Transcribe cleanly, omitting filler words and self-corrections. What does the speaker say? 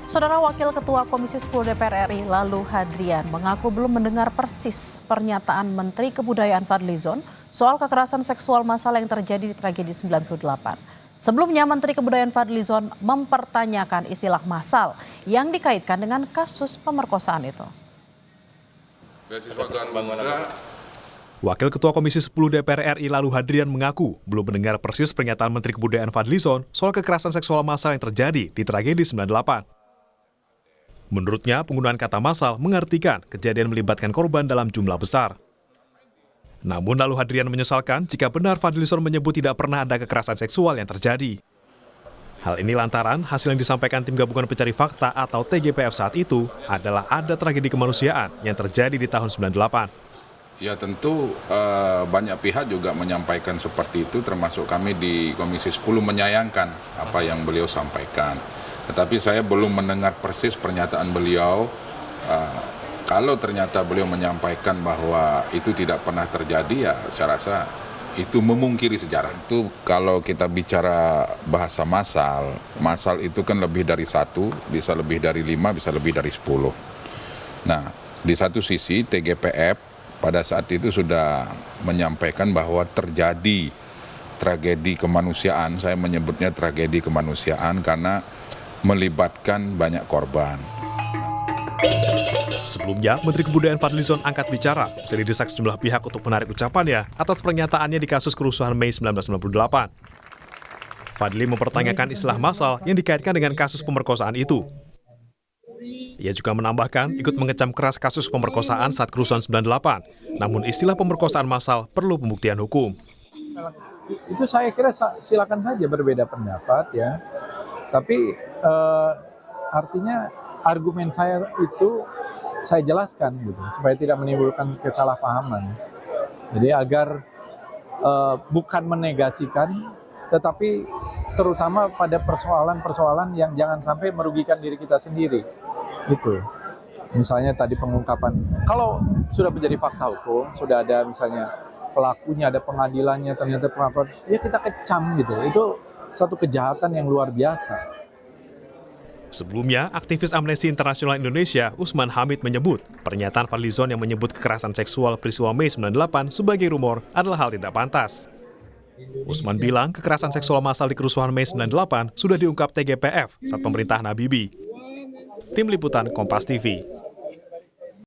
Saudara Wakil Ketua Komisi 10 DPR RI Lalu Hadrian mengaku belum mendengar persis pernyataan Menteri Kebudayaan Fadlizon soal kekerasan seksual massal yang terjadi di tragedi 98. Sebelumnya Menteri Kebudayaan Fadlizon mempertanyakan istilah massal yang dikaitkan dengan kasus pemerkosaan itu. Wakil Ketua Komisi 10 DPR RI Lalu Hadrian mengaku belum mendengar persis pernyataan Menteri Kebudayaan Fadlizon soal kekerasan seksual massal yang terjadi di tragedi 98. Menurutnya, penggunaan kata massal mengartikan kejadian melibatkan korban dalam jumlah besar. Namun Lalu Hadrian menyesalkan jika benar Fadlizon menyebut tidak pernah ada kekerasan seksual yang terjadi. Hal ini lantaran hasil yang disampaikan Tim Gabungan Pencari Fakta atau TGPF saat itu adalah ada tragedi kemanusiaan yang terjadi di tahun 98. Ya tentu banyak pihak juga menyampaikan seperti itu, termasuk kami di Komisi 10 menyayangkan apa yang beliau sampaikan. Tetapi saya belum mendengar persis pernyataan beliau. Kalau ternyata beliau menyampaikan bahwa itu tidak pernah terjadi, ya saya rasa itu memungkiri sejarah. Itu kalau kita bicara bahasa massal, massal itu kan lebih dari 1, bisa lebih dari 5, bisa lebih dari 10. Nah, di satu sisi TGPF pada saat itu sudah menyampaikan bahwa terjadi tragedi kemanusiaan, saya menyebutnya tragedi kemanusiaan karena melibatkan banyak korban. Sebelumnya, Menteri Kebudayaan Fadlizon angkat bicara usai didesak sejumlah pihak untuk menarik ucapannya atas pernyataannya di kasus kerusuhan Mei 1998. Fadli mempertanyakan istilah massal yang dikaitkan dengan kasus pemerkosaan itu. Ia juga menambahkan ikut mengecam keras kasus pemerkosaan saat kerusuhan 98, namun istilah pemerkosaan massal perlu pembuktian hukum. Itu saya kira silakan saja berbeda pendapat ya. Tapi artinya argumen saya itu saya jelaskan gitu supaya tidak menimbulkan kesalahpahaman. Jadi agar bukan menegasikan, tetapi terutama pada persoalan-persoalan yang jangan sampai merugikan diri kita sendiri. Itu. Misalnya tadi pengungkapan. Kalau sudah menjadi fakta hukum, sudah ada misalnya pelakunya, ada pengadilannya, ternyata pengungkapan, ya kita kecam gitu. Itu satu kejahatan yang luar biasa. Sebelumnya, aktivis Amnesty International Indonesia, Usman Hamid menyebut pernyataan Fadlizon yang menyebut kekerasan seksual peristiwa Mei 98 sebagai rumor adalah hal tidak pantas. Usman bilang kekerasan seksual massal di kerusuhan Mei 98 sudah diungkap TGPF saat pemerintahan Habibie. Tim Liputan Kompas TV.